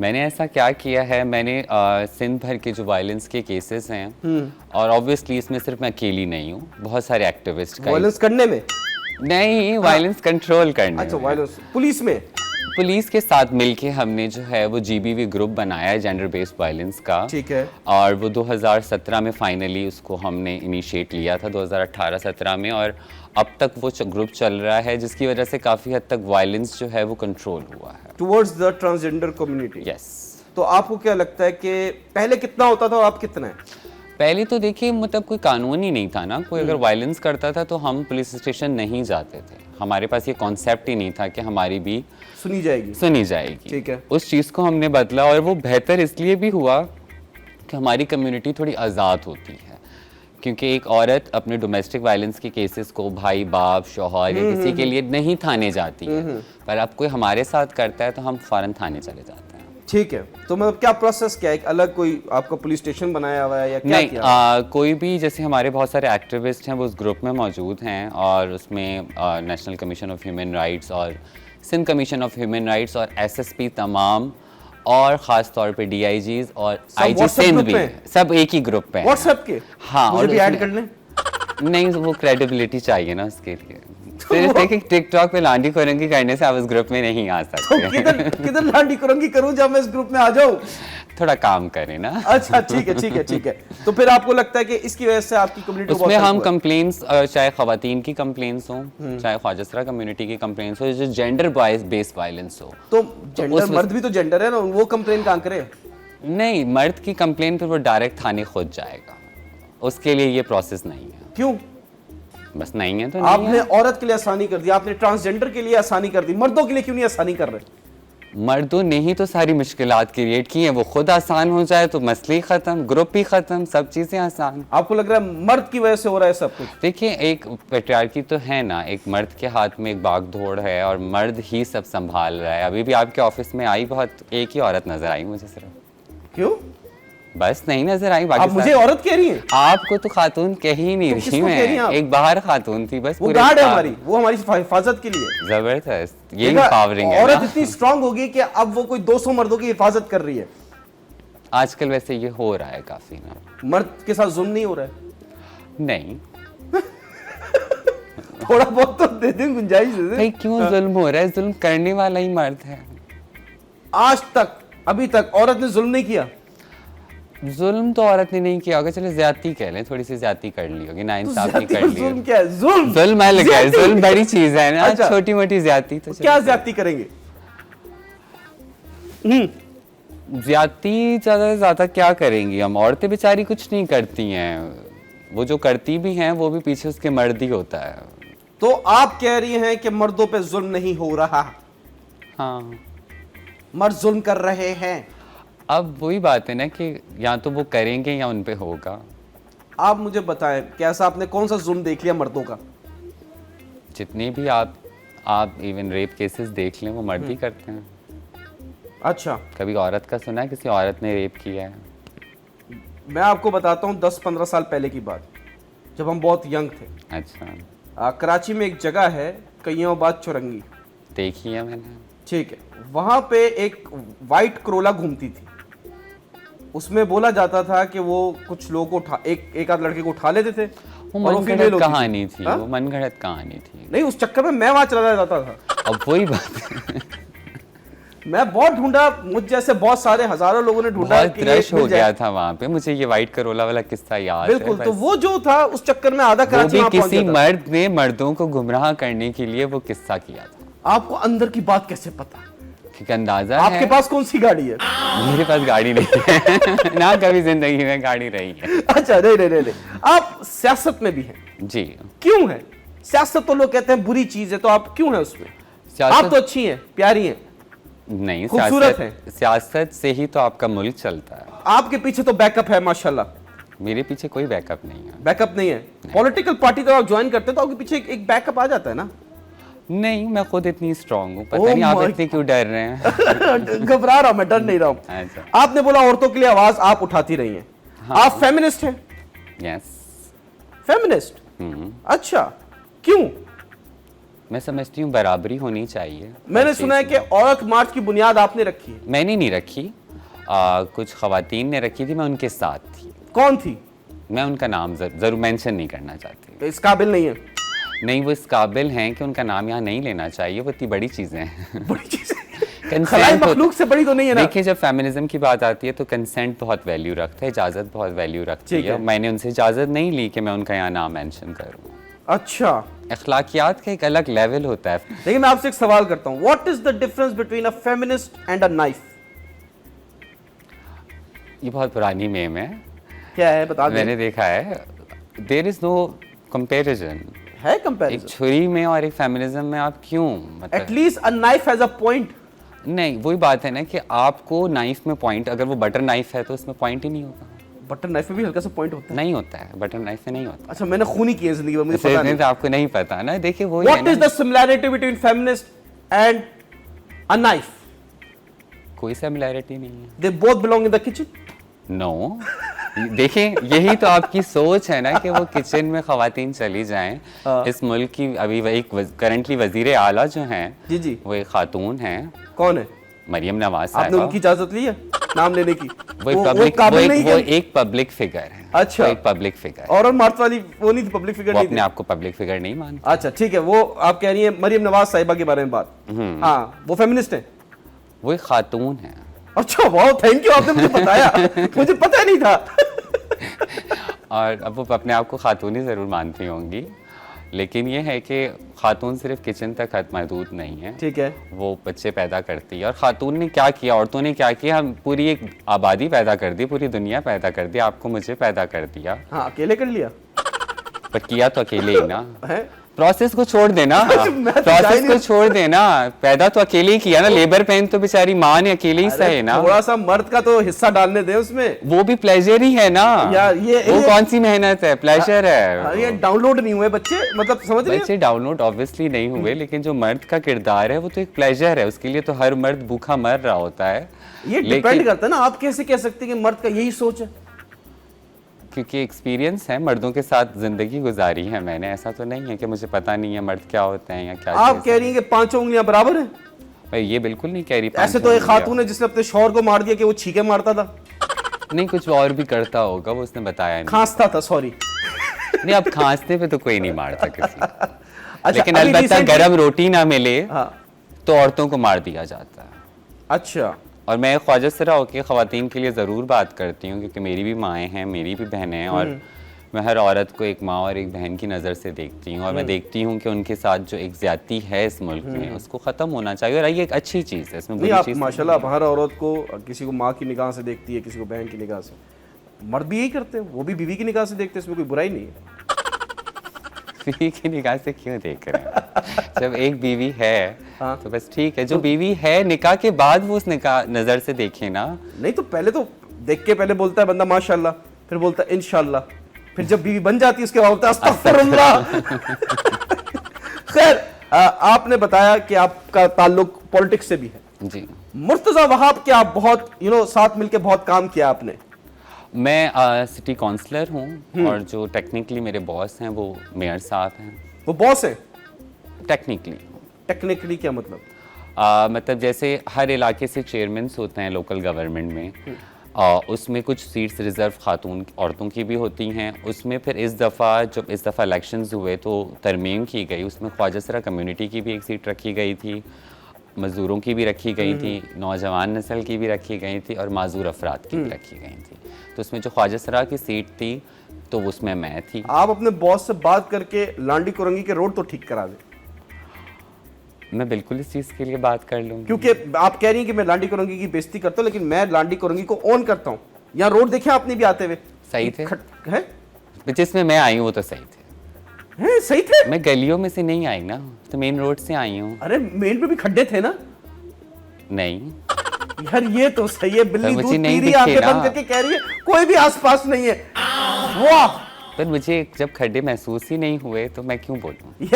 मैंने ऐसा क्या किया है, मैंने सिंध भर के जो वायलेंस के केसेस हैं, और ऑब्वियसली इसमें सिर्फ मैं अकेली नहीं हूँ, बहुत सारे एक्टिविस्ट वायलेंस करने में नहीं, वायलेंस कंट्रोल करने अच्छा, में। वायलेंस पुलिस में, पुलिस के साथ मिलके हमने जो है वो GBV ग्रुप बनाया है, जेंडर बेस्ड वायलेंस का। ठीक है। और वो 2017 में फाइनली उसको हमने इनिशिएट लिया था, 2018-17 में, और अब तक वो ग्रुप चल रहा है, जिसकी वजह से काफ़ी हद तक वायलेंस जो है वो कंट्रोल हुआ है towards the transgender community. Yes. तो आपको क्या लगता है कि पहले कितना होता था और अब कितना है? पहले तो देखिए, मतलब कोई कानून ही नहीं था ना, कोई अगर वायलेंस करता था तो हम पुलिस स्टेशन नहीं जाते थे, हमारे पास ये कॉन्सेप्ट ही नहीं था कि हमारी भी सुनी जाएगी। ठीक है। उस चीज़ को हमने बदला, और वो बेहतर इसलिए भी हुआ कि हमारी कम्युनिटी थोड़ी आज़ाद होती है, क्योंकि एक औरत अपने डोमेस्टिक वायलेंस के केसेस को भाई बाप शौहर या किसी के लिए नहीं थाने जाती है, पर अब कोई हमारे साथ करता है तो हम फ़ौरन थाने चले जाते हैं। ठीक है। तो मतलब क्या प्रोसेस क्या है, एक अलग कोई आपका पुलिस स्टेशन बनाया हुआ है या क्या नहीं, किया? कोई भी, जैसे हमारे बहुत सारे एक्टिविस्ट हैं वो उस ग्रुप में मौजूद हैं, और उसमें national commission of human rights और Sindh commission of human rights और SSP तमाम, और ख़ास तौर पे DIGs और IG सिंध भी, सब एक ही ग्रुप पे हैं। व्हाट्सएप के? हाँ, मुझे भी ऐड कर लें? नहीं, वो क्रेडिबिलिटी चाहिए ना उसके लिए। सिर्फ देखिए, टिकटॉक पे लांडी कुरंगी करने से आप इस ग्रुप में नहीं आ सकते। तो किधर लांडी कुरंगी करूं जब मैं इस ग्रुप में आ जाऊं? थोड़ा काम करें ना। अच्छा, ठीक है। तो फिर आपको लगता है कि इसकी वजह से आपकी कम्युनिटी उसमें हम कंप्लेंट्स, चाहे खवातीन की कंप्लेंट्स हो, चाहे ख्वाजसरा कम्युनिटी की कंप्लेंट्स हो, जो जेंडर बेस्ड वायलेंस हो, तो जेंडर, मर्द भी तो जेंडर है ना, वो कंप्लेन कहाँ करे? नहीं, मर्द की कंप्लेन फिर वो डायरेक्ट थाने खुद जाएगा, उसके लिए ये प्रोसेस नहीं है। क्यों? बस नहीं है तो नहीं आपने है। औरत के लिए आसानी कर दी, आपने ट्रांसजेंडर के लिए आसानी कर दी, मर्दों के लिए क्यों नहीं आसानी कर रहे? मर्दों ने ही तो सारी मुश्किलात क्रिएट की हैं, वो खुद आसान हो जाए तो मसले ही खत्म, ग्रुप ही खत्म, सब चीजें आसान। आपको लग रहा है मर्द की वजह से हो रहा है सब कुछ? देखिए, एक पैट्रियार्की तो है ना, एक मर्द के हाथ में एक बागडोर है और मर्द ही सब संभाल रहा है। अभी भी आपके ऑफिस में आई, बहुत एक ही औरत नजर आई मुझे सिर्फ। क्यों? बस नहीं नजर आई, बाकी आप मुझे औरत कह रही हैं? आपको तो खातून कह ही नहीं तो रही किसको कह रही हैं आप? एक बाहर खातून थी बस। वो गार्ड है हमारी, वो हमारी हिफाजत के लिए। जबरदस्त, यही पावरिंग है। औरत इतनी स्ट्रांग होगी कि अब वो कोई 200 मर्दों की हिफाजत कर रही है। आजकल वैसे ये हो रहा है काफी ना। मर्द के साथ जुल्म नहीं हो रहा है? नहीं। थोड़ा बहुत तो दे दें, गुंजाइश दे दें। भाई क्यों जुल्म हो रहा है? जुल्म करने वाला ही मर्द है। आज तक, अभी तक औरत ने जुल्म नहीं किया? जुल्म तो औरत ने नहीं किया होगा, चलो ज्यादती कह लें, थोड़ी सी ज्यादती कर ली होगी, नाइंसाफी कर ली। जुल्म क्या है? जुल्म अलग है, जुल्म बड़ी चीज है ना। अच्छा। छोटी मोटी ज्यादती तो क्या ज्यादती करेंगे? ज्यादती ज्यादा से ज्यादा क्या करेंगी हम? औरतें बेचारी कुछ नहीं करती हैं, वो जो करती भी हैं वो भी पीछे उसके मर्द ही होता है। तो आप कह रही हैं कि मर्दों पे जुल्म नहीं हो रहा? हाँ, मर्द जुल्म कर रहे हैं। अब वही बात है ना कि या तो वो करेंगे या उन पे होगा। आप मुझे बताएं, कैसा आपने कौन सा जुल्म देख लिया मर्दों का? जितने भी आप इवन रेप केसेस देख लें, वो मर्द ही करते हैं। अच्छा, कभी औरत का सुना है किसी औरत ने रेप किया है? मैं आपको बताता हूँ 10-15 साल पहले की बात, जब हम बहुत यंग थे। अच्छा। कराची में एक जगह है कईयाबाद चौरंगी, देखी है मैंने। ठीक है, वहां पे एक वाइट करोला घूमती थी। उसमें बोला जाता था कि वो कुछ लोगों को उठा, एक आध लड़के को उठा लेते थे। वो मनगढ़ंत कहानी थी, वो मनगढ़ंत कहानी थी। नहीं, उस चक्कर में मैं वहां चला जाता था। अब वही बात है। मैं बहुत ढूंढा, मुझ जैसे बहुत सारे हजारों लोगों ने ढूंढा, बहुत रश हो गया था वहां पे। मुझे ये वाइट करोला वाला किस्सा याद है। बिल्कुल, तो वो जो था उस चक्कर में आधा कराची वहां पहुंच गया था। किसी मर्द ने मर्दों को गुमराह करने के लिए वो किस्सा किया था। आपको अंदर की बात कैसे पता? क्योंकि अंदाजा आपके है। पास कौन सी गाड़ी है? मेरे पास गाड़ी नहीं है। ना कभी जिंदगी में गाड़ी रही है। अच्छा, नहीं, आप सियासत में भी हैं जी। क्यों है? सियासत तो लोग कहते हैं बुरी चीज है, तो आप क्यों हैं उसमें? आप तो अच्छी हैं, प्यारी हैं, नहीं, खूबसूरत है। सियासत से ही तो आपका मुल्क चलता है। आपके पीछे तो बैकअप है माशाल्लाह। मेरे पीछे कोई बैकअप नहीं है। बैकअप नहीं है? पॉलिटिकल पार्टी तो आप ज्वाइन करते हैं तो आपके पीछे एक बैकअप आ जाता है ना? नहीं, मैं खुद इतनी स्ट्रांग हूँ। पता नहीं आप इतने क्यों डर रहे हैं? घबरा रहा हूं मैं, डर नहीं रहा हूँ। अच्छा। आपने बोला औरतों के लिए आवाज आप उठाती रही हैं। हाँ। आप फेमिनिस्ट हैं? यस। फेमिनिस्ट? अच्छा, क्यों? मैं समझती हूँ बराबरी होनी चाहिए। मैंने सुना है कि औरत मार्च की बुनियाद आपने रखी है। मैंने नहीं रखी, कुछ खवातीन ने रखी थी, मैं उनके साथ थी। कौन थी? मैं उनका नाम जरूर मेंशन नहीं करना चाहती। इस काबिल नहीं है। नहीं, वो इस काबिल हैं कि उनका नाम यहाँ नहीं लेना चाहिए, वो इतनी बड़ी चीज़ें हैं। बड़ी चीज़ खलाई कंसेंट मखलूक से बड़ी तो नहीं है ना। देखिए, जब फेमिनिज्म की बात आती है तो कंसेंट बहुत वैल्यू रखता है, इजाज़त बहुत वैल्यू रखती ठीक है। है। मैंने उनसे इजाज़त नहीं ली कि मैं उनका यहाँ नाम मेंशन करूँ। अच्छा, अखलाकियात का एक अलग लेवल होता है। लेकिन मैं आपसे एक सवाल करता हूँ, what is the difference between a feminist and a knife? ये बहुत पुरानी मेम है, क्या है बता दें। मैंने देखा है। There is no comparison. है एक कंपैरिजन? छुरी में और एक फेमिनिज्म में आप क्यों, मतलब at least a knife has a point. नहीं, वही बात है ना कि आपको नाइफ में पॉइंट, अगर वो बटर नाइफ है तो उसमें पॉइंट ही नहीं होगा। बटर नाइफ में भी हल्का सा पॉइंट होता है। नहीं होता है, बटर नाइफ में नहीं होता। अच्छा, मैंने खूनी किए जिंदगी में, मुझे पता इतने नहीं। तो आपको नहीं पता ना। देखिए वो what is the similarity between feminist and a knife? कोई सिमिलैरिटी नहीं है। They both belong in the kitchen. No देखिए, यही तो आपकी सोच है ना कि वो किचन में खवातीन चली जाएं। इस मुल्क की अभी एक करंटली वजीर आला जो हैं, जी जी, वो एक खातून हैं। कौन है? मरियम नवाज आपने साहिबा। उनकी इजाजत ली है नाम लेने की? वो काबिल नहीं है? एक पब्लिक फिगर है। अच्छा। वो एक पब्लिक फिगर। और मार्च वाली वो नहीं थी, पब्लिक फिगर वो नहीं अपने थी। आप को पब्लिक फिगर नहीं मानती। अच्छा ठीक है, वो आप कह रही है मरियम नवाज साहिबा के बारे में बात। हाँ, वो फेमिनिस्ट है। वो एक खातून है। अच्छा, वाह, थैंक यू, आपने मुझे बताया। मुझे पता नहीं था। और अब वो अपने आप को खातून ही ज़रूर मानती होंगी, लेकिन ये है कि खातून सिर्फ किचन तक हद महदूद नहीं है। ठीक है। वो बच्चे पैदा करती है। और खातून ने क्या किया, औरतों ने क्या किया, हम पूरी एक आबादी पैदा कर दी, पूरी दुनिया पैदा कर दी, आपको मुझे पैदा कर दिया। हाँ, अकेले कर लिया पर किया तो अकेले ही ना। है। प्रोसेस को छोड़ देना, मैं तो प्रोसेस को छोड़ देना। पैदा तो अकेले ही किया ना, लेबर पेन तो बेचारी माँ ने अकेले ही सहे ना। थोड़ा सा मर्द का तो हिस्सा डालने दे उसमें। वो भी प्लेजर ही है ना यार, वो कौन सी मेहनत है, प्लेजर है। ये डाउनलोड नहीं हुए बच्चे, मतलब समझ रहे हैं? बच्चे डाउनलोड ऑब्वियसली नहीं हुए, लेकिन जो मर्द का किरदार है वो तो एक प्लेजर है, उसके लिए तो हर मर्द भूखा मर रहा होता है। ये डिपेंड करता है ना, आप कैसे कह सकते हैं कि मर्द का यही सोच है? क्योंकि एक्सपीरियंस है, मर्दों के साथ जिंदगी गुजारी है मैंने। ऐसा तो नहीं है कि मुझे पता नहीं है मर्द क्या होते हैं या क्या। आप कह रही हैं कि पांचों उंगलियां बराबर हैं? भाई ये बिल्कुल नहीं कह रही। ऐसे तो एक खातून है जिसने अपने शौहर को मार दिया कि वो छीके मारता था। नहीं, कुछ और भी करता होगा, वो उसने बताया नहीं। खांसता था, सॉरी। नहीं, अब खांसते पे तो कोई नहीं मारता किसी। अच्छा, लेकिन अभी अलबत्ता recently- गरम रोटी ना मिले हाँ। तो औरतों को मार दिया जाता है। अच्छा। और मैं ख्वाजा सरा होकर ख़वातीन के लिए ज़रूर बात करती हूँ, क्योंकि मेरी भी माएँ हैं, मेरी भी बहनें हैं, और मैं हर औरत को एक माँ और एक बहन की नज़र से देखती हूँ। और मैं देखती हूँ कि उनके साथ जो एक ज़्यादती है इस मुल्क में, उसको ख़त्म होना चाहिए। और ये एक अच्छी चीज़ है, इसमें नहीं, बुरी आप चीज़ माशाल्लाह आप हर औरत को किसी को माँ की निगाह से देखती है, किसी को बहन की निगाह से। मर्द भी यही करते हैं, वो भी बीवी की निगाह से देखते हैं, इसमें कोई बुराई नहीं है। बीवी की निगाह से क्यों देख रहे हैं? जब एक बीवी है हाँ। तो बस ठीक है। जो बीवी है, निकाह के बाद वो उस निकाह नज़र से देखे ना। नहीं तो पहले तो देख के पहले बोलता है बंदा माशाल्लाह, फिर बोलता है इंशाल्लाह, फिर जब बीवी बन जाती है उसके बाद बोलता है अस्तगफिरुल्लाह। खैर, आपने बताया कि आपका ताल्लुक पॉलिटिक्स से भी है। जी। मुर्तजा वहाब के आप बहुत साथ मिलके बहुत काम किया आपने। मैं सिटी काउंसलर हूँ, और जो टेक्निकली मेरे बॉस हैं वो मेयर साहब हैं। वो बॉस है? टेक्निकली। टेक्निकली क्या मतलब? मतलब जैसे हर इलाके से चेयरमैन्स होते हैं लोकल गवर्नमेंट में, उसमें कुछ सीट्स रिजर्व खातून औरतों की भी होती हैं। उसमें फिर इस दफ़ा इलेक्शंस हुए तो तरमीम की गई, उसमें ख्वाजा सरा कम्युनिटी की भी एक सीट रखी गई थी, मज़दूरों की भी रखी गई थी, नौजवान नस्ल की भी रखी गई थी, और माजूर अफराद की भी रखी गई थी। तो उसमें जो ख्वाजा सरा की सीट थी तो उसमें मैं थी। आप अपने बॉस से बात करके लांडी कुरंगी के रोड तो ठीक करा दे। मैं बिल्कुल इस चीज़ के लिए बात कर लूँगी, क्योंकि आप कह रही हैं कि मैं लांडी कुरंगी की बेइज्जती करता हूँ, लेकिन मैं लांडी कुरंगी को ऑन करता हूँ। यहाँ रोड देखे आपने भी आते हुए? सही थे। है? जिसमें मैं आई हूँ वो तो सही थे। हैं, सही थे? मैं गलियों में से नहीं आई ना, तो मेन रोड से आई हूँ। अरे मेन पे भी खड्डे थे ना? नहीं यार ये तो सही है, बिल्ली मुझे दूध नहीं पी रही है, दिखे आंखें ना। बंद करके कह रही है कोई भी आसपास नहीं है। वाह, पर मुझे जब खड्डे महसूस ही नहीं हुए तो मैं क्यों बोलूँ। ये